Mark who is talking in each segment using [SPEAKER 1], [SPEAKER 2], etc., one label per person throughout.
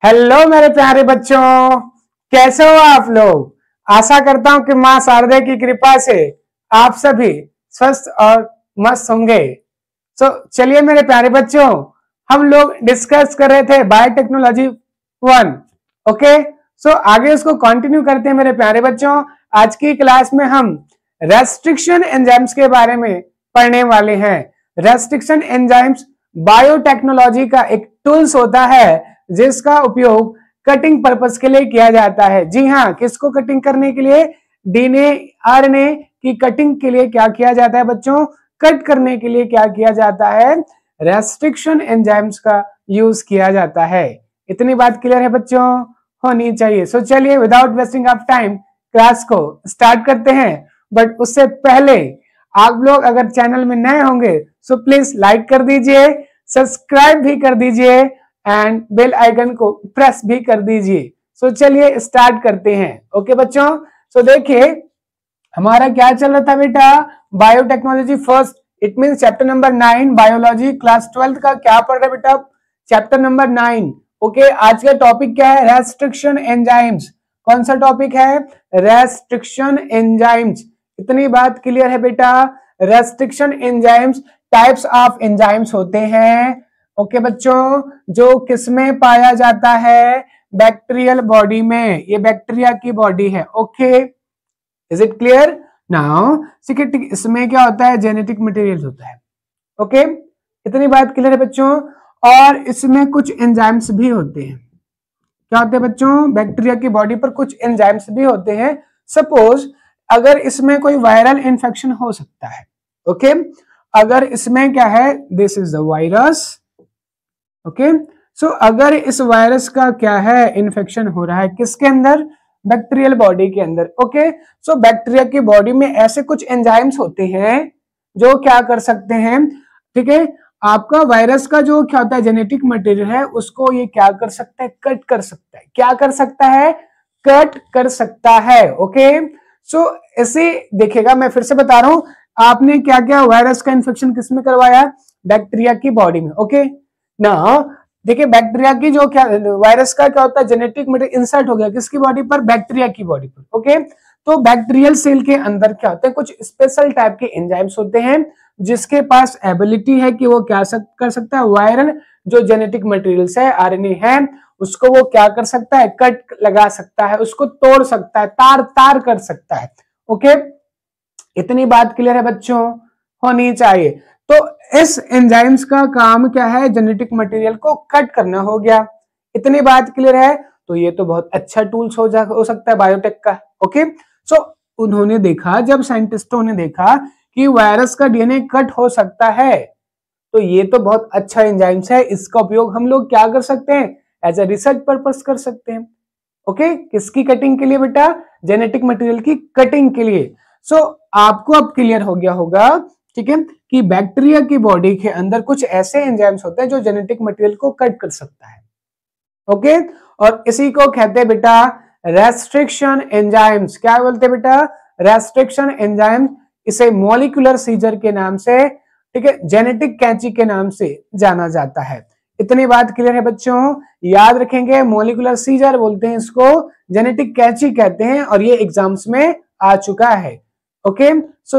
[SPEAKER 1] Hello मेरे प्यारे बच्चों, कैसे हो आप लोग। आशा करता हूं कि मां शारदे की कृपा से आप सभी स्वस्थ और मस्त होंगे। चलिए मेरे प्यारे बच्चों, हम लोग डिस्कस कर रहे थे बायोटेक्नोलॉजी 1। ओके, आगे उसको कंटिन्यू करते हैं मेरे प्यारे बच्चों। आज की क्लास में हम रेस्ट्रिक्शन एंजाइम्स के बारे में पढ़ने वाले हैं। रेस्ट्रिक्शन एंजाइम्स बायोटेक्नोलॉजी का एक टूल्स होता है जिसका उपयोग कटिंग पर्पस के लिए किया जाता है। जी हाँ, किसको कटिंग करने के लिए? डीएनए आरएनए की कटिंग के लिए क्या किया जाता है बच्चों? कट करने के लिए क्या किया जाता है? रेस्ट्रिक्शन एंजाइम्स का यूज किया जाता है। इतनी बात क्लियर है बच्चों, होनी चाहिए। चलिए without wasting of time class को स्टार्ट करते हैं। बट उससे पहले आप लोग अगर चैनल में नए होंगे सो प्लीज लाइक कर दीजिए, सब्सक्राइब भी कर दीजिए एंड बेल आइकन को प्रेस भी कर दीजिए। चलिए स्टार्ट करते हैं। ओके बच्चों, देखिए हमारा क्या चल रहा था बेटा? Biotechnology first, it mean chapter number 9 biology class 12 का क्या पढ़ रहे बेटा? Chapter number 9। ओके, आज का टॉपिक क्या है? Restriction enzymes. कौन सा टॉपिक है? Restriction enzymes. इतनी बात क्लियर है बेटा? Restriction enzymes types of enzymes होते हैं। ओके बच्चों, जो किसमें पाया जाता है? बैक्टीरियल बॉडी में। ये बैक्टीरिया की बॉडी है। Okay, is it clear now? इसमें क्या होता है? जेनेटिक मटेरियल होता है। ओके, इतनी बात क्लियर है बच्चों? और इसमें कुछ एंजाइम्स भी होते हैं। क्या होते हैं बच्चों? बैक्टीरिया की बॉडी पर कुछ एंजाइम्स भी होते हैं। सपोज अगर इसमें कोई वायरल इंफेक्शन हो सकता है। ओके, अगर इसमें क्या है? This is the virus. Okay, अगर इस वायरस का क्या है? इन्फेक्शन हो रहा है किसके अंदर? बैक्टीरियल बॉडी के अंदर। ओके, बैक्टीरिया की बॉडी में ऐसे कुछ एंजाइम्स होते हैं जो क्या कर सकते हैं? ठीक है, आपका वायरस का जो क्या होता है जेनेटिक मटेरियल है उसको ये क्या कर सकता है? कट कर सकता है। क्या कर सकता है? कट कर सकता है। ओके, ऐसे देखिएगा, मैं फिर से बता रहा हूं, आपने क्या क्या वायरस का इन्फेक्शन किसमें करवाया? बैक्टीरिया की बॉडी में। ओके ना, देखिए बैक्टीरिया की जो क्या वायरस का क्या होता है? जेनेटिक मटेरियल इंसर्ट हो गया किसकी बॉडी पर? बैक्टीरिया की बॉडी पर। ओके, तो बैक्टीरियल सेल के अंदर क्या होता है? कुछ स्पेशल टाइप के एंजाइम्स होते हैं जिसके पास एबिलिटी है कि वो क्या कर सकता है? वायरल जो जेनेटिक मटेरियल्स है, आरएनए है, उसको वो क्या कर सकता है? कट लगा सकता है, उसको तोड़ सकता है, तार तार कर सकता है। ओके, इतनी बात क्लियर है बच्चों? होनी चाहिए। तो इस एंजाइम्स का काम क्या है? जेनेटिक मटेरियल को कट करना हो गया। इतनी बात क्लियर है? तो ये तो बहुत अच्छा टूल्स हो सकता है बायोटेक का। ओके, उन्होंने देखा, जब साइंटिस्टों ने देखा कि वायरस का डीएनए कट हो सकता है, तो ये तो बहुत अच्छा एंजाइम्स है, इसका उपयोग हम लोग क्या कर सकते हैं? एज ए रिसर्च पर्पस कर सकते हैं। ओके, किसकी कटिंग के लिए बेटा? जेनेटिक मटेरियल की कटिंग के लिए। आपको अब क्लियर हो गया होगा, ठीक है, कि बैक्टीरिया की बॉडी के अंदर कुछ ऐसे एंजाइम्स होते हैं जो जेनेटिक मटेरियल को कट कर सकता है। ओके, और इसी को कहते हैं बेटा रेस्ट्रिक्शन एंजाइम्स। क्या बोलते हैं बेटा? Restriction enzyme. इसे मॉलिक्यूलर सीजर के नाम से, ठीक है, जेनेटिक कैंची के नाम से जाना जाता है। इतनी बात क्लियर है बच्चों? याद रखेंगे, मॉलिक्यूलर सीजर बोलते हैं इसको, जेनेटिक कैंची कहते हैं, और ये एग्जाम्स में आ चुका है। ओके,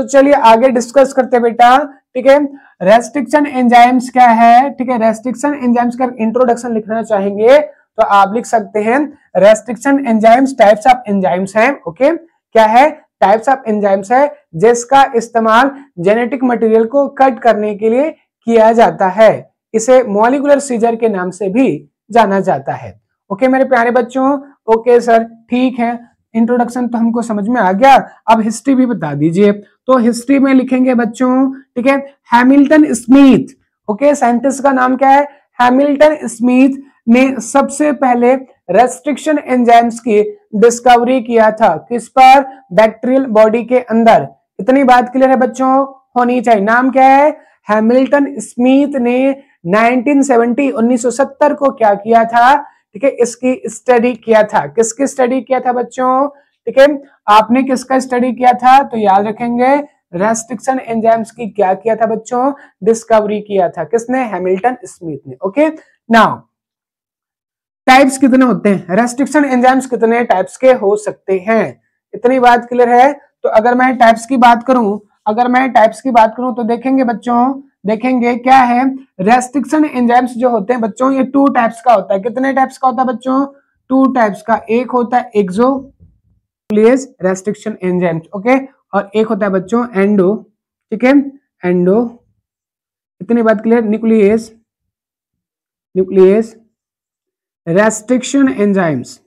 [SPEAKER 1] चलिए आगे डिस्कस करते हैं बेटा। ठीक है, रेस्ट्रिक्शन एंजाइम्स क्या है? ठीक है, रेस्ट्रिक्शन एंजाइम्स का इंट्रोडक्शन लिखना चाहेंगे तो आप लिख सकते हैं restriction enzymes types of enzymes हैं। ओके, क्या है? टाइप्स ऑफ एंजाइम्स है जिसका इस्तेमाल जेनेटिक मटेरियल को कट करने के लिए किया जाता है। इसे मॉलिक्यूलर सीजर के नाम से भी जाना जाता है। ओके मेरे प्यारे बच्चों? ओके सर, ठीक है, इंट्रोडक्शन तो हमको समझ में आ गया, अब हिस्ट्री भी बता दीजिए। तो हिस्ट्री में लिखेंगे बच्चों, ठीक है, हैमिल्टन स्मिथ। ओके, साइंटिस्ट का नाम क्या है? हैमिल्टन स्मिथ ने सबसे पहले रेस्ट्रिक्शन एंजाइम्स की डिस्कवरी किया था। किस पर? बैक्टीरियल बॉडी के अंदर। इतनी बात क्लियर है बच्चों? होनी चाहिए। नाम क्या है? हैमिल्टन स्मिथ ने 1970 को क्या किया था? ठीक है, इसकी स्टडी किया था। किसकी स्टडी किया था बच्चों? ठीक है, आपने किसका स्टडी किया था? तो याद रखेंगे, रेस्ट्रिक्शन एंजाइम्स की क्या किया था बच्चों? डिस्कवरी किया था। किसने? हैमिल्टन स्मिथ ने। ओके, नाउ टाइप्स कितने होते हैं, रेस्ट्रिक्शन एंजाइम्स कितने टाइप्स के हो सकते हैं, इतनी बात क्लियर है। तो अगर मैं टाइप्स की बात करूं तो देखेंगे बच्चों, देखेंगे क्या है, रेस्ट्रिक्शन एंजाइम्स जो होते हैं बच्चों ये 2 टाइप्स का होता है। कितने टाइप्स का होता है बच्चों, 2 टाइप्स का। एक होता है एक्सोन्यूक्लियस रेस्ट्रिक्शन एंजाइम्स, ओके, और एक होता है बच्चों एंडो, ठीक है, एंडो, इतनी बात क्लियर, न्यूक्लियस रेस्ट्रिक्शन एंजाइम्स,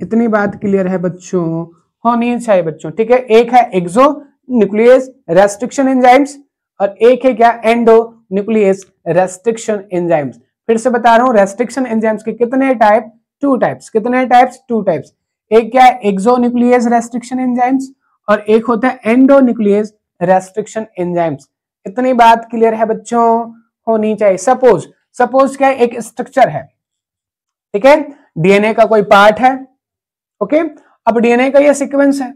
[SPEAKER 1] इतनी बात क्लियर है बच्चों, होनी चाहिए बच्चों, ठीक है। एक है एक्सो न्यूक्लियस रेस्ट्रिक्शन एंजाइम्स और एक है क्या, एंडो न्यूक्लियस रेस्ट्रिक्शन एंजाइम्स। फिर से बता रहा हूं, रेस्ट्रिक्शन एंजाइम्स के कितने टाइप, 2 टाइप्स, कितने टाइप्स, 2 टाइप्स। एक क्या है एक्सो न्यूक्लियस रेस्ट्रिक्शन एंजाइम्स और एक होता है एंडो न्यूक्लियस रेस्ट्रिक्शन एंजाइम्स। इतनी बात क्लियर है बच्चों, होनी चाहिए। सपोज क्या है, एक स्ट्रक्चर है, ठीक है, डीएनए का कोई पार्ट है, ओके, अब डीएनए का ये सीक्वेंस है,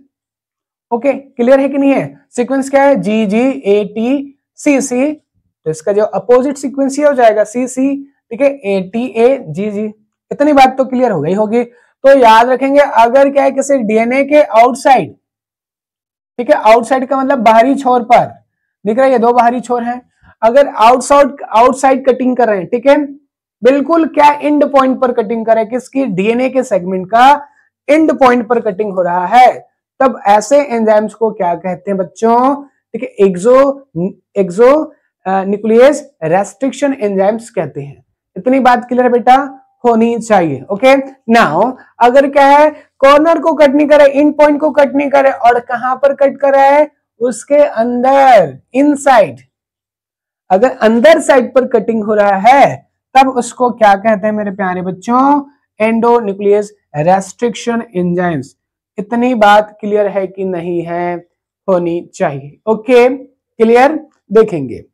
[SPEAKER 1] ओके, क्लियर है कि नहीं है, सीक्वेंस क्या है, जी जी ए टी सी सी, तो इसका जो अपोजिट सीक्वेंस ये हो जाएगा सी सी, ठीक है, ए टी ए जी जी। इतनी बात तो क्लियर हो गई होगी। तो याद रखेंगे अगर क्या है किसी डीएनए के आउटसाइड, ठीक है, आउटसाइड का मतलब बाहरी छोर पर, दिख रहा है ये 2 बाहरी छोर हैं, अगर आउटसाइड कटिंग कर रहे हैं, ठीक है, बिल्कुल क्या एंड पॉइंट पर कटिंग कर रहे हैं, किसकी, डीएनए के सेगमेंट का एंड पॉइंट पर कटिंग हो रहा है, तब ऐसे एंजाइम्स को क्या कहते हैं बच्चों, ठीक है, एक्सो न्यूक्लियस रेस्ट्रिक्शन एंजाइम्स कहते हैं। इतनी बात क्लियर है बेटा, होनी चाहिए, ओके। नाउ अगर क्या है, कॉर्नर को कट नहीं करे, इन पॉइंट को कट नहीं करे, और कहां पर कट कर रहा है, उसके अंदर, इनसाइड, अगर अंदर साइड पर कटिंग हो रहा है तब उसको क्या कहते हैं मेरे प्यारे बच्चों, एंडो न्यूक्लियस रेस्ट्रिक्शन एंजाइम्स। इतनी बात क्लियर है कि नहीं है, होनी चाहिए, ओके, क्लियर। देखेंगे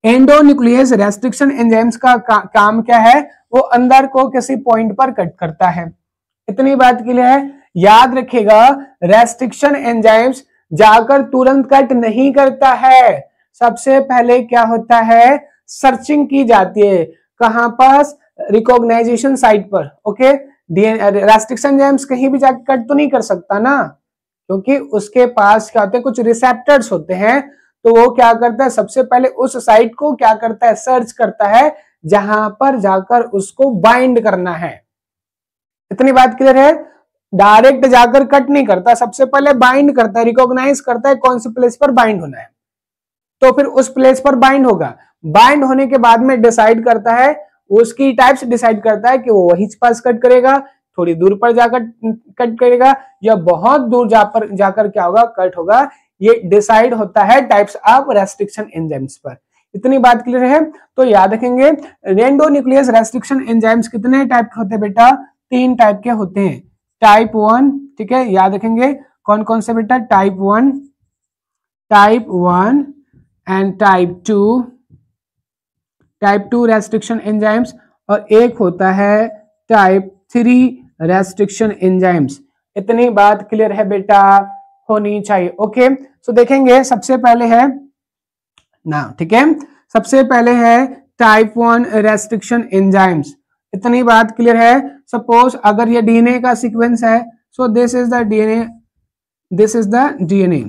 [SPEAKER 1] एंडो न्यूक्लियस रेस्ट्रिक्शन एंजाइम्स का काम क्या है, वो अंदर को किसी पॉइंट पर कट करता है, इतनी बात क्लियर है। याद रखिएगा रेस्ट्रिक्शन एंजाइम्स जाकर तुरंत कट नहीं करता है, सबसे पहले क्या होता है, सर्चिंग की जाती है, कहां पास, रिकॉग्नाइजेशन साइट पर, ओके। रेस्ट्रिक्शन एंजाइम्स कहीं भी जाकर कट तो नहीं कर सकता ना, क्योंकि उसके पास क्या होते हैं, कुछ रिसेप्टर्स होते हैं, तो वो क्या करता है, सबसे पहले उस साइट को क्या करता है, सर्च करता है, जहां पर जाकर उसको बाइंड करना है। इतनी बात क्लियर है, डायरेक्ट जाकर कट नहीं करता, सबसे पहले बाइंड करता है, रिकॉग्नाइज करता है कौन सी प्लेस पर बाइंड होना है, तो फिर उस प्लेस पर बाइंड होगा। बाइंड होने के बाद में डिसाइड करता है, उसकी टाइप्स डिसाइड करता है कि वो वही पास कट करेगा, थोड़ी दूर पर जाकर कट करेगा, या बहुत दूर जाकर क्या होगा, कट होगा। ये डिसाइड होता है टाइप्स ऑफ रेस्ट्रिक्शन एंजाइम्स पर। इतनी बात क्लियर है। तो याद रखेंगे एंडो न्यूक्लियस रेस्ट्रिक्शन एंजाइम्स कितने टाइप के होते हैं बेटा, 3 टाइप के होते हैं। टाइप 1, ठीक है, याद रखेंगे कौन कौन से बेटा, type 1 and type 2 restriction enzymes, और एक होता है टाइप 3 रेस्ट्रिक्शन एंजाइम्स। इतनी बात क्लियर है बेटा, होनी चाहिए, ओके। सो देखेंगे सबसे पहले है ना, ठीक है, सबसे पहले है टाइप 1 रेस्ट्रिक्शन एंजाइम्स। इतनी बात क्लियर है। सपोज अगर ये डीएनए का सीक्वेंस है, सो this is the DNA,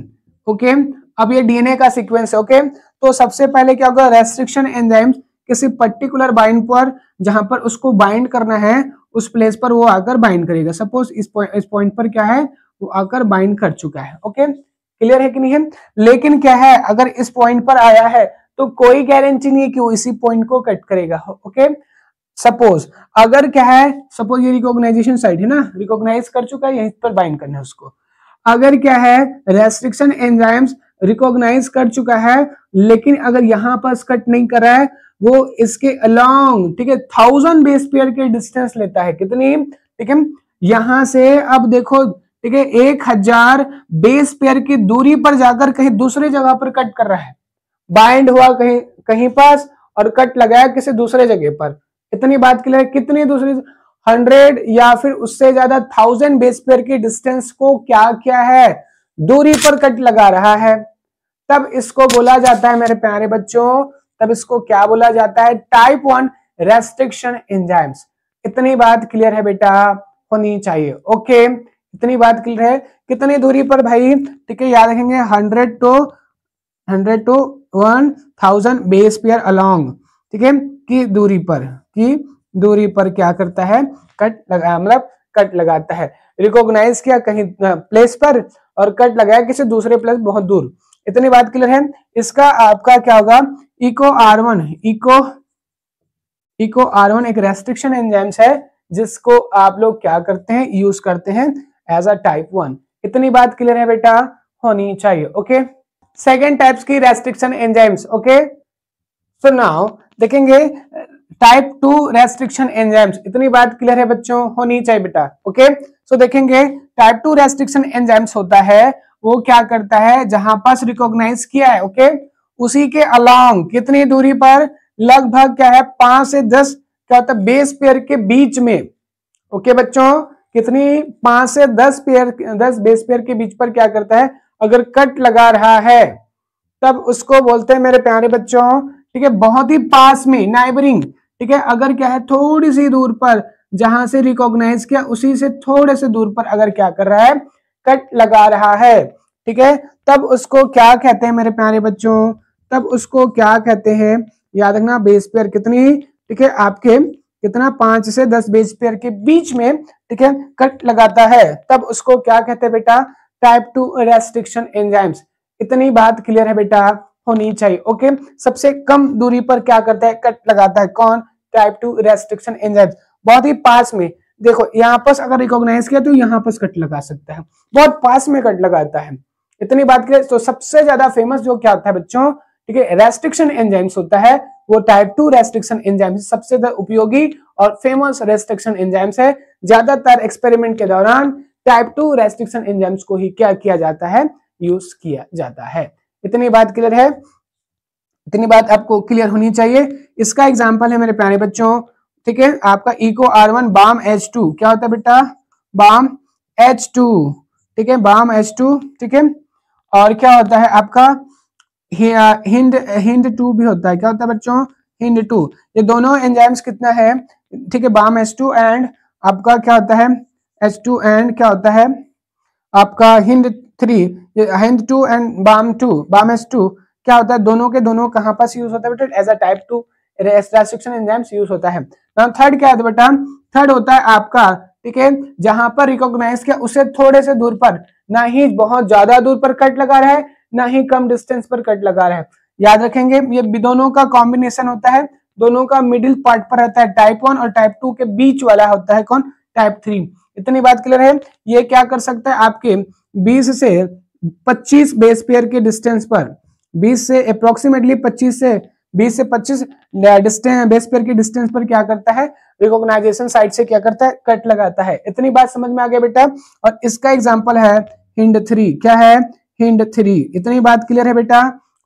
[SPEAKER 1] okay. अब ये डीएनए का सीक्वेंस है, ओके। तो सबसे पहले क्या होगा, रेस्ट्रिक्शन एंजाइम्स किसी पर्टिकुलर बाइंड पर, जहां पर उसको बाइंड करना है, उस प्लेस पर वो आकर बाइंड करेगा। सपोज इस पॉइंट पर क्या है, वो आकर बाइंड कर चुका है, ओके, क्लियर है कि नहीं है। लेकिन क्या है, अगर इस पॉइंट पर आया है तो कोई गारंटी नहीं है कि वो इसी पॉइंट को कट करेगा, ओके। सपोज अगर क्या है, सपोज ये रिकॉग्नाइजेशन साइट है ना, रिकॉग्नाइज कर चुका है, यहीं पर बाइंड करना है उसको। अगर क्या है, रेस्ट्रिक्शन एंजाइम्स रिकॉग्नाइज कर चुका है, लेकिन अगर यहां पर कट नहीं कर रहा है, वो इसके अलोंग, ठीक है, 1000 बेस पेयर के डिस्टेंस लेता है, कितनी, ठीक है, यहां से अब देखो, ठीक है, 1000 बेस पेयर की दूरी पर जाकर कहीं दूसरे जगह पर कट कर रहा है, बाइंड हुआ कहीं पास और कट लगाया किसी दूसरे जगह पर। इतनी बात क्लियर है, कितनी दूसरी, 100 या फिर उससे ज्यादा 1000 बेस पेयर की डिस्टेंस को क्या किया है, दूरी पर कट लगा रहा है, तब इसको बोला जाता है मेरे प्यारे बच्चों, तब इसको क्या बोला जाता है, टाइप 1 रेस्ट्रिक्शन एंजाइम्स। इतनी बात क्लियर है बेटा, होनी चाहिए। ओके, इतनी बात क्लियर है। कितनी दूरी पर भाई, ठीक है, याद रखेंगे 100 to 1000 बेस पेयर अलोंग, ठीक है, की दूरी पर क्या करता है, कट लगा, मतलब कट लगाता है। रिकॉग्नाइज किया कहीं प्लेस पर और कट लगाया किसी दूसरे प्लेस बहुत दूर। इतनी बात क्लियर है। इसका आपका क्या होगा, इको आर वन एक रेस्ट्रिक्शन एंजाइम्स है जिसको आप लोग क्या करते हैं, यूज करते हैं एज अ टाइप 1। इतनी बात क्लियर है बेटा, होनी चाहिए। ओके, सेकेंड टाइप्स की restriction enzymes. Okay, so now देखेंगे टाइप 2 रेस्ट्रिक्शन एंजाइम्स। इतनी बात क्लियर है बच्चों, होनी चाहिए बेटा। ओके, सो देखेंगे टाइप 2 रेस्ट्रिक्शन एंजाइम्स होता है, वो क्या करता है, जहां पास रिकॉग्नाइज किया है, ओके, उसी के अलोंग कितनी दूरी पर, लगभग क्या है 5 से 10 क्या होता है बेस पेयर के बीच में। ओके बच्चों, कितनी, 5 से 10 बेस पेयर के बीच पर क्या करता है, अगर कट लगा रहा है तब उसको बोलते हैं मेरे प्यारे बच्चों, ठीक है, बहुत ही पास में, नाइबरिंग, ठीक है, अगर क्या है थोड़ी सी दूर पर, जहां से रिकॉग्नाइज किया उसी से थोड़े से दूर पर अगर क्या कर रहा है, कट लगा रहा है, ठीक है, तब उसको क्या कहते हैं मेरे प्यारे बच्चों, तब उसको क्या कहते हैं, याद रखना बेस पेयर कितनी, ठीक है, आपके कितना 5 से 10 बेस पेयर के बीच में, ठीक है, कट लगाता है, तब उसको क्या कहते हैं बेटा, टाइप 2 रेस्ट्रिक्शन एंजाइम्स। इतनी बात क्लियर है बेटा, होनी चाहिए। ओके, सबसे कम दूरी पर क्या करता है, कट लगाता है, कौन, टाइप 2 रेस्ट्रिक्शन एंजाइम्स। बहुत ही पास में, देखो यहाँ पर अगर रिकॉग्नाइज किया तो यहाँ पर कट लगा सकता है, बहुत पास में कट लगाता है। इतनी बात क्लियर। तो सबसे ज्यादा फेमस जो क्या होता है बच्चों, ठीक है, रेस्ट्रिक्शन एंजाइम्स होता है, वो टाइप 2 रेस्ट्रिक्शन एंजाइम्स सबसे ज्यादा उपयोगी और फेमस रेस्ट्रिक्शन एंजाइम्स है। ज्यादातर एक्सपेरिमेंट के दौरान टाइप 2 रेस्ट्रिक्शन एंजाइम्स को ही क्या किया जाता है, यूज किया जाता है। इतनी बात क्लियर है, इतनी बात आपको क्लियर होनी चाहिए। इसका एग्जांपल है मेरे प्यारे बच्चों, ठीक है, आपका इको R1 बाम H2 क्या होता है बेटा, बाम H2, ठीक है, बाम H2, ठीक है, और क्या होता है आपका हिंड 2 भी होता है, क्या होता है बच्चों, हिंड 2। ये दोनों एंजाइम्स कितना है, ठीक है, बाम H2 एंड आपका क्या होता है H2 एंड क्या होता है आपका hind 3, hind 2 and balm H2 क्या होता है, दोनों के दोनों कहां पास यूज होता है बेटा, as a type 2 restriction enzymes use होता है। थर्ड क्या है बेटा, थर्ड होता है आपका, ठीक है, जहां पर रिकॉग्नाइज किया उससे थोड़े से दूर पर, ना ही बहुत ज्यादा दूर पर कट लगा रहा है, ना ही कम डिस्टेंस पर कट लगा रहा है। याद रखेंगे ये दोनों का कॉम्बिनेशन होता है, दोनों का मिडिल पार्ट पर रहता है, टाइप 1 और टाइप 2 के बीच वाला होता है कौन, टाइप 3। इतनी बात क्लियर है। ये क्या कर सकता है, आपके 20 से 25 बेस पेयर के डिस्टेंस पर, 20 से अप्रोक्सीमेटली 20 से 25 बेस पेयर के डिस्टेंस पर क्या करता है, रिकॉग्नाइजेशन साइड से क्या करता है, कट लगाता है। इतनी बात समझ में आ गया बेटा। और इसका एग्जांपल है हिंड 3, क्या है, हिंड 3। इतनी बात क्लियर है बेटा,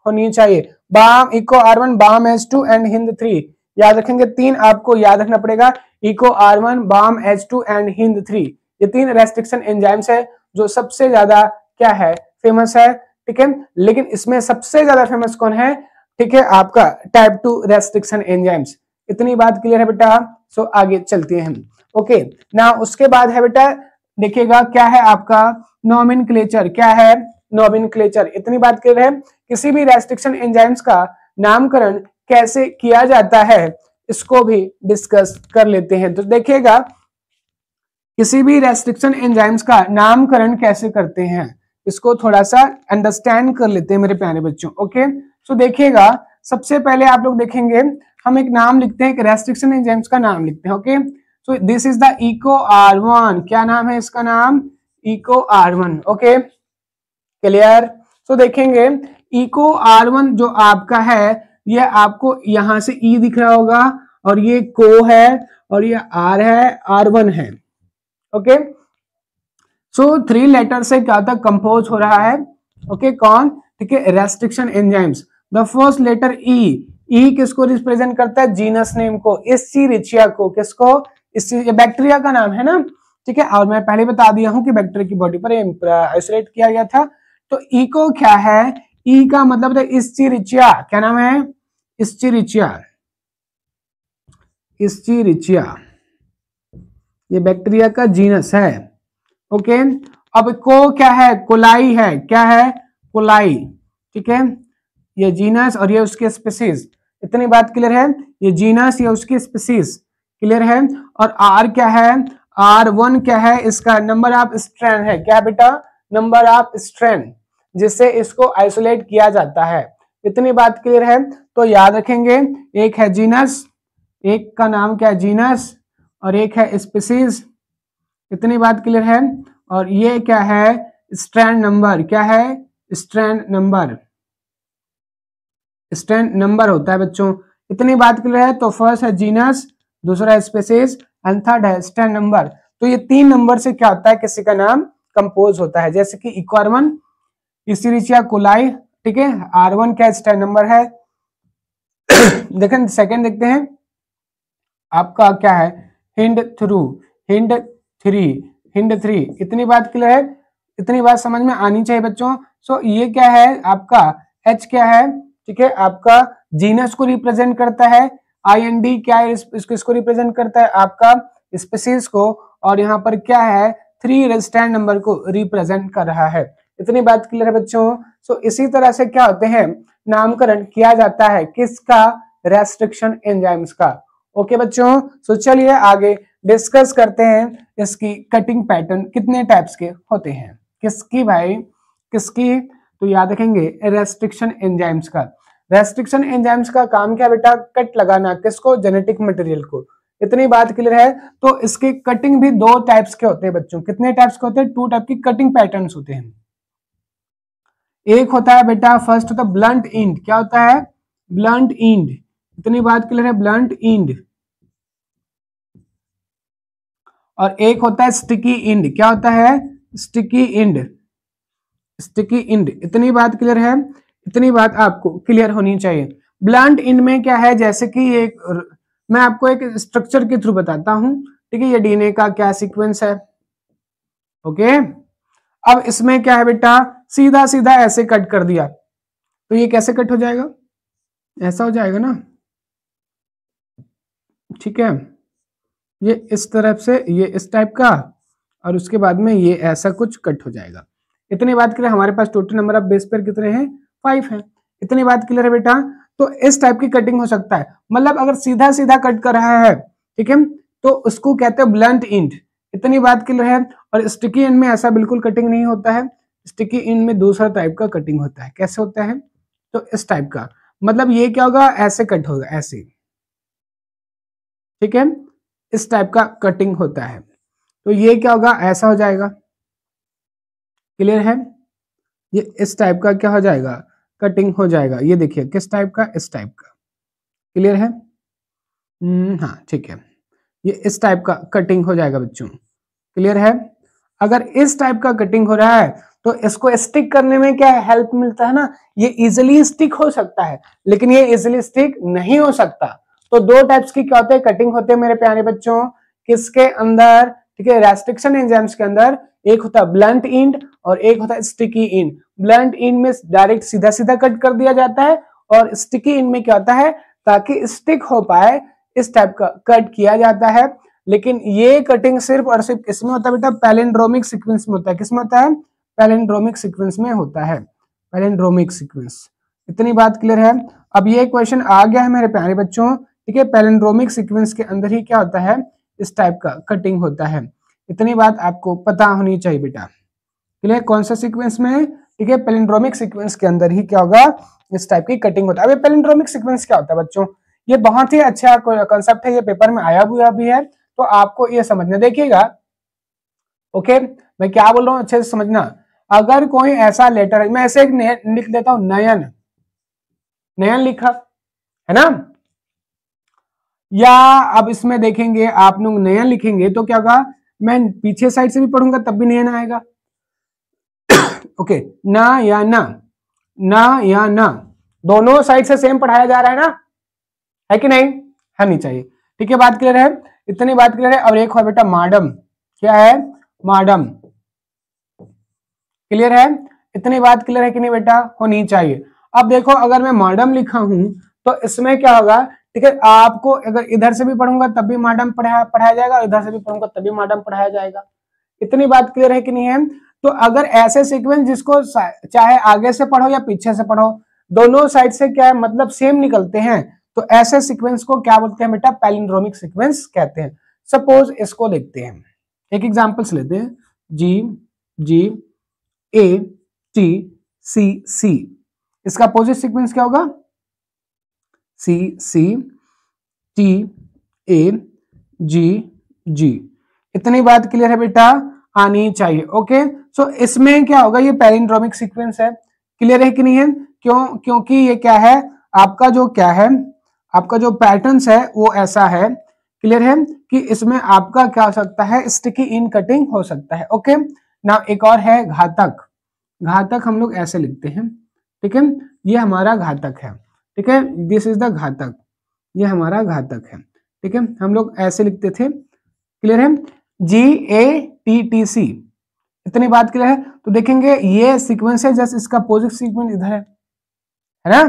[SPEAKER 1] होनी चाहिए। Bam Eco R1 Bam H2 and Hind 3, याद रखेंगे, 3 आपको याद रखना पड़ेगा, eco R1 Bam H2 and Hind 3। ये 3 रेस्ट्रिक्शन एंजाइम्स है जो सबसे ज्यादा क्या है, फेमस है, ठीक है, लेकिन इसमें सबसे ज्यादा फेमस कौन है, ठीक है, आपका टाइप 2 रेस्ट्रिक्शन एंजाइम्स। इतनी बात क्लियर है बेटा। सो आगे चलते हैं हम। ओके, ना उसके बाद है बेटा, देखिएगा क्या है आपका नोमेनक्लेचर, क्या है नोमेनक्लेचर। इतनी बात क्लियर है। किसी भी रेस्ट्रिक्शन एंजाइम्स का नामकरण कैसे किया जाता है, इसको भी डिस्कस कर लेते हैं। तो देखिएगा किसी भी रेस्ट्रिक्शन एंजाइम्स का नामकरण कैसे करते हैं, इसको थोड़ा सा अंडरस्टैंड कर लेते हैं मेरे प्यारे बच्चों। ओके, सो देखिएगा, सबसे पहले आप लोग देखेंगे, हम एक नाम लिखते हैं, एक रेस्ट्रिक्शन एंजाइम्स का नाम लिखते हैं। Okay, so this is the Eco R1, क्या नाम है इसका नाम, इको R1। Okay, clear. सो देखेंगे इको R1 जो आपका है, ये आपको यहां से E दिख रहा होगा, और ये को है, और ये R है, R1 है। ओके, सो 3 लेटर से क्या होता है, कंपोज हो रहा है। ओके, कौन, ठीक है, restriction enzymes. The first letter E किसको रिप्रेजेंट करता है, जीनस नेम को, एस्चेरिचिया को, किसको, ये बैक्टीरिया का नाम है ना, ठीक है, और मैं पहले बता दिया हूं कि बैक्टीरिया की बॉडी पर आइसोलेट किया गया था। तो ई को क्या है, ई का मतलब है एस्चेरिचिया, क्या नाम है, एस्चेरिचिया, इस्चीरिचिया, ये बैक्टीरिया का जीनस है। ओके, अब को क्या है, कोलाई है, क्या है, कोलाई, ठीक है, ये जीनस और ये उसके स्पीसीज, इतनी बात क्लियर है, ये जीनस ये उसकी स्पीसीज, क्लियर है। और आर क्या है, R1 क्या है, इसका नंबर ऑफ स्ट्रैंड है, क्या बेटा, नंबर ऑफ स्ट्रैंड, जिससे इसको आइसोलेट किया जाता है, इतनी बात क्लियर है। तो याद रखेंगे, एक है जीनस, एक का नाम क्या है जीनस, और एक है स्पीसीज, इतनी बात क्लियर है। और ये क्या है, स्ट्रैंड नंबर, क्या है, स्ट्रैंड नंबर, स्ट्रैंड नंबर होता है बच्चों, इतनी बात क्लियर है। तो फर्स्ट है जीनस, दूसरा है स्पीसीज एंड थर्ड है स्ट्रैंड नंबर। तो ये 3 नंबर से क्या होता है, किसी का नाम कंपोज होता है, जैसे कि इक्वारमन, इस्चीरिचिया कोलाई, ठीक है, R1 क्या स्ट्रैंड नंबर है। देखें सेकंड देखते हैं, आपका क्या है, hind through, hind three, hind three, इतनी बात क्लियर है, इतनी बात समझ में आनी चाहिए बच्चों। सो ये क्या है आपका, H क्या है, ठीक है, आपका जीनस को रिप्रेजेंट करता है, IND क्या है, इसको रिप्रेजेंट करता है आपका स्पीसीज को, और यहाँ पर क्या है 3 स्ट्रैंड नंबर को रिप्रेजेंट कर रहा है, इतनी बात क्लियर है बच्चों। सो इसी तरह से क्या होते हैं, नामकरण किया जाता है किसका, रेस्ट्रिक्शन एंजाइम्स का। ओके बच्चों, सो चलिए आगे डिस्कस करते हैं इसकी कटिंग पैटर्न कितने टाइप्स के होते हैं, किसकी भाई, किसकी, तो याद रखेंगे रेस्ट्रिक्शन एंजाइम्स का। रेस्ट्रिक्शन एंजाइम्स का काम क्या बेटा, कट लगाना, किसको, जेनेटिक मटेरियल को, इतनी बात क्लियर है। तो इसके कटिंग भी 2 टाइप्स के होते हैं बच्चों, कितने टाइप्स के होते हैं, 2 टाइप की कटिंग पैटर्न्स होते हैं। एक होता है बेटा, फर्स्ट होता है ब्लंट इंड, क्या होता है, ब्लंट इंड, इतनी बात क्लियर है, ब्लंट इंड। और एक होता है स्टिकी इंड, क्या होता है, स्टिकी इंड, स्टिकी इंड, इतनी बात क्लियर है, इतनी बात आपको क्लियर होनी चाहिए। ब्लंट इंड में क्या है, जैसे कि एक मैं आपको एक स्ट्रक्चर के थ्रू बताता हूं, ठीक है, ये डीएनए का क्या सीक्वेंस है। ओके, अब इसमें क्या है बेटा, सीधा सीधा ऐसे कट कर दिया, तो ये कैसे कट हो जाएगा, ऐसा हो जाएगा ना, ठीक है, ये इस तरफ से, ये इस टाइप का, और उसके बाद में ये ऐसा कुछ कट हो जाएगा, इतनी बात क्लियर। हमारे पास total number of base pair कितने हैं, 5 हैं, इतनी बात क्लियर है बेटा। तो इस टाइप की कटिंग हो सकता है, मतलब अगर सीधा सीधा कट कर रहा है, ठीक है, तो उसको कहते हैं ब्लंट इंड, इतनी बात क्लियर है। और स्टिकी इंड में ऐसा बिल्कुल कटिंग नहीं होता है, स्टिकी इंड में दूसरा टाइप का कटिंग होता है, कैसे होता है, तो इस टाइप का, मतलब ये क्या होगा, ऐसे कट होगा, ऐसे, ठीक है, इस टाइप का कटिंग होता है। तो ये क्या होगा, ऐसा हो जाएगा, क्लियर है, ये इस टाइप का क्या हो जाएगा, कटिंग हो जाएगा, ये देखिए किस टाइप का, इस टाइप का, क्लियर है, हाँ ठीक है, ये इस टाइप का कटिंग हो जाएगा बच्चों, क्लियर है। अगर इस टाइप का कटिंग हो रहा है तो इसको स्टिक करने में क्या हेल्प मिलता है ना, ये इजिली स्टिक हो सकता है, लेकिन ये इजिली स्टिक नहीं हो सकता। तो 2 टाइप्स की क्या होते हैं, कटिंग होते हैं मेरे प्यारे बच्चों, किसके अंदर, ठीक है, रेस्ट्रिक्शन एंजाइम्स के अंदर, एक होता है ब्लंट इंड और एक होता है स्टिकी इंड। ब्लंट इंड में डायरेक्ट सीधा सीधा कट कर दिया जाता है, और स्टिकी इंड में क्या होता है, ताकि स्टिक हो पाए इस टाइप का कट किया जाता है। लेकिन ये कटिंग सिर्फ और सिर्फ किसमें होता है बेटा, पैलिंड्रोमिक सीक्वेंस में होता है, किसमें होता है, पैलिंड्रोमिक सीक्वेंस में होता है, पैलिंड्रोमिक सीक्वेंस, इतनी बात क्लियर है। अब ये क्वेश्चन आ गया है मेरे प्यारे बच्चों, ठीक है, पैलिंड्रोमिक सीक्वेंस के अंदर ही क्या होता है, इस टाइप का कटिंग होता है, इतनी बात आपको पता होनी चाहिए बेटा, क्लियर, कौन सा सीक्वेंस में, ठीक है, पैलिंड्रोमिक सीक्वेंस के अंदर ही क्या होगा, इस टाइप की कटिंग होता है। अब ये पैलिंड्रोमिक सीक्वेंस क्या होता है बच्चों, ये बहुत ही अच्छा कॉन्सेप्ट है, ये पेपर में आया हुआ भी है, तो आपको ये समझना, देखिएगा, ओके, मैं क्या बोल रहा हूं अच्छे से समझना। अगर कोई ऐसा लेटर है, मैं ऐसे लिख देता हूं, नयन, नयन लिखा है ना, या अब इसमें देखेंगे आप लोग नयन लिखेंगे तो क्या होगा, मैं पीछे साइड से भी पढ़ूंगा तब भी नयन आएगा, ओके, ना या ना, ना या ना, दोनों साइड से सेम पढ़ाया जा रहा है ना, है कि नहीं, है नहीं चाहिए, ठीक है, बात क्लियर है, इतनी बात क्लियर है। अब एक और बेटा माडम, क्या है, माडम, क्लियर है, इतनी बात क्लियर है कि नहीं बेटा, होनी चाहिए। अब देखो अगर मैं माडम लिखा हूं तो इसमें क्या होगा, ठीक है, आपको अगर इधर से भी पढ़ूंगा तब भी मॉडर्न पढ़ाया जाएगा, इधर से भी पढ़ूंगा तब भी मॉडर्न पढ़ाया जाएगा। इतनी बात क्लियर है कि नहीं है? तो अगर ऐसे सीक्वेंस जिसको चाहे आगे से पढ़ो या पीछे से पढ़ो, दोनों साइड से क्या है मतलब सेम निकलते हैं, तो ऐसे सीक्वेंस को क्या बोलते हैं बेटा? पैलिंड्रोमिक सीक्वेंस कहते हैं। सपोज इसको देखते हैं, एक एग्जांपल्स लेते हैं, G A T C C, इसका अपोजिट सीक्वेंस क्या होगा? C C T A G G। इतनी बात क्लियर है बेटा? आनी चाहिए। ओके, सो इसमें क्या होगा? ये पैलिंड्रोमिक सीक्वेंस है। क्लियर है कि नहीं है? क्योंकि ये क्या है आपका जो क्या है, आपका जो पैटर्न्स है वो ऐसा है। क्लियर है कि इसमें आपका क्या हो सकता है? स्टिकी इन कटिंग हो सकता है। ओके, नाउ एक और है घातक। घातक हम लोग ऐसे लिखते हैं, ठीक है, ये हमारा घातक है। ठीक है, दिस इज द घातक, ये हमारा घातक है। ठीक है, हम लोग ऐसे लिखते थे। क्लियर है? GATTC, इतनी बात क्लियर है? तो देखेंगे ये सीक्वेंस है, जस्ट इसका अपोजिट सीक्वेंस इधर है ना?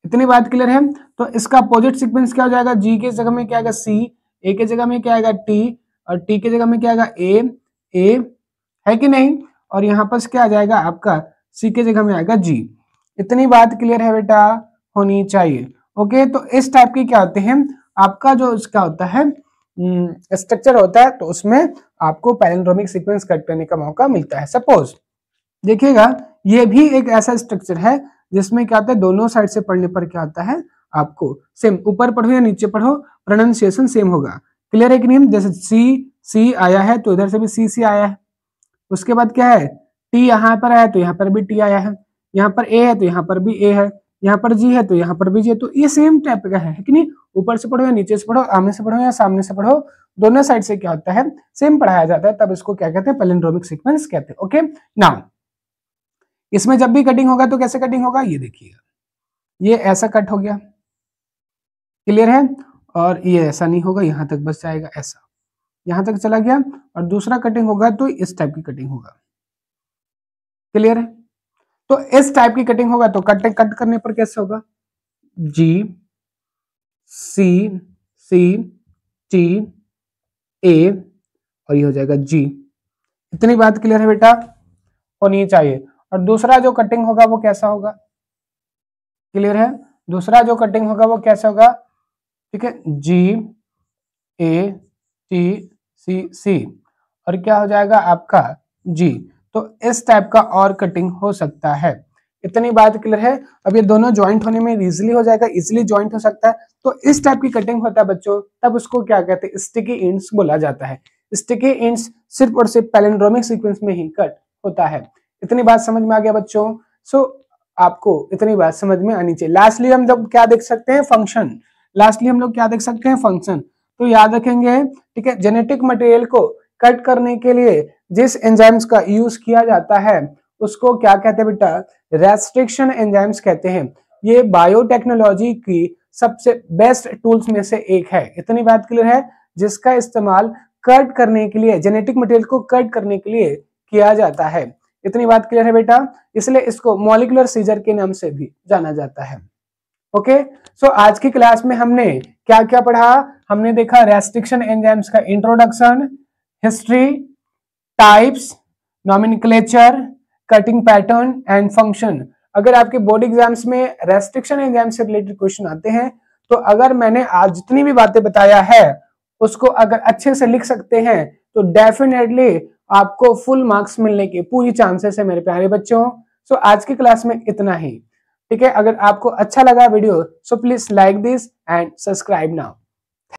[SPEAKER 1] इतनी बात क्लियर है? तो इसका अपोजिट सीक्वेंस क्या हो जाएगा? G के जगह में क्या आएगा? C, A के जगह में क्या आएगा? T, और T के जगह में क्या आएगा? A है कि नहीं? और यहाँ पर क्या आ जाएगा आपका? C के जगह में आएगा G। इतनी बात क्लियर है बेटा? होनी चाहिए। ओके, तो इस टाइप की क्या होते हैं आपका जो इसका होता है स्ट्रक्चर होता है, तो उसमें आपको पैलिंड्रोमिक सीक्वेंस कट करने का मौका मिलता है। सपोज देखिएगा, ये भी एक ऐसा स्ट्रक्चर है जिसमें क्या होता है, दोनों साइड से पढ़ने पर क्या होता है आपको सेम, ऊपर पढ़ो या नीचे पढ़ो प्रोनाउंसिएशन सेम होगा। क्लियर है कि नहीं? जैसे सी आया है तो इधर से भी सी आया है। उसके बाद क्या है? टी यहाँ पर आया तो यहाँ पर भी टी आया है, यहाँ पर ए है तो यहाँ पर भी ए है, यहाँ पर जी है तो यहाँ पर भी जी है। तो ये सेम टाइप का है कि नहीं? ऊपर से पढ़ो या नीचे से पढ़ो, आमने से पढ़ो या सामने से पढ़ो, दोनों साइड से क्या होता है सेम पढ़ाया जाता है, तब इसको क्या कहते हैं? पैलिंड्रोमिक सीक्वेंस कहते हैं। ओके, नाउ इसमें जब भी कटिंग होगा तो कैसे कटिंग होगा? ये देखिएगा, ये ऐसा कट हो गया। क्लियर है? और ये ऐसा नहीं होगा, यहां तक बस जाएगा, ऐसा यहां तक चला गया। और दूसरा कटिंग होगा तो इस टाइप की कटिंग होगा। क्लियर है? तो इस टाइप की कटिंग होगा तो कट करने पर कैसे होगा? G C C T A और ये हो जाएगा G। इतनी बात क्लियर है बेटा? होनी चाहिए। और दूसरा जो कटिंग होगा वो कैसा होगा? क्लियर है? दूसरा जो कटिंग होगा वो कैसा होगा? ठीक है, G A T C C और क्या हो जाएगा आपका? G। तो इस टाइप का और कटिंग हो सकता है। इतनी बात क्लियर है? अब ये दोनों ज्वाइंट होने में इजीली हो जाएगा, इजीली ज्वाइंट हो सकता है। तो इस टाइप की कटिंग होता है बच्चों, तब उसको क्या कहते हैं? स्टिकी एंड्स बोला जाता है। स्टिकी एंड्स सिर्फ और सिर्फ पैलिंड्रोमिक सीक्वेंस में ही कट होता है। इतनी बात समझ में आ गया बच्चों? सो आपको इतनी बात समझ में आनी चाहिए। लास्टली हम जब क्या देख सकते हैं? फंक्शन। लास्टली हम लोग क्या देख सकते हैं? फंक्शन। तो याद रखेंगे, ठीक है, जेनेटिक मटेरियल को कट करने के लिए जिस एंजाइम्स का यूज किया जाता है उसको क्या कहते हैं बेटा? रेस्ट्रिक्शन एंजाइम्स कहते हैं। ये बायोटेक्नोलॉजी की सबसे बेस्ट टूल्स में से एक है। इतनी बात क्लियर है? जिसका इस्तेमाल कट करने के लिए, जेनेटिक मटेरियल को कट करने के लिए किया जाता है। इतनी बात क्लियर है बेटा? इसलिए इसको मॉलिक्यूलर सीजर के नाम से भी जाना जाता है। ओके, सो आज की क्लास में हमने क्या क्या पढ़ा? हमने देखा रेस्ट्रिक्शन एंजाइम्स का introduction, history, types, nomenclature, cutting pattern and function. अगर आपके बोर्ड एग्जाम्स में रेस्ट्रिक्शन एंजाइम से रिलेटेड क्वेश्चन आते हैं तो अगर मैंने आज जितनी भी बातें बताया है उसको अगर अच्छे से लिख सकते हैं तो डेफिनेटली आपको फुल मार्क्स मिलने के पूरी चांसेस है मेरे प्यारे बच्चों। सो आज की क्लास में इतना ही। ठीक है, अगर आपको अच्छा लगा video so please like this and subscribe now.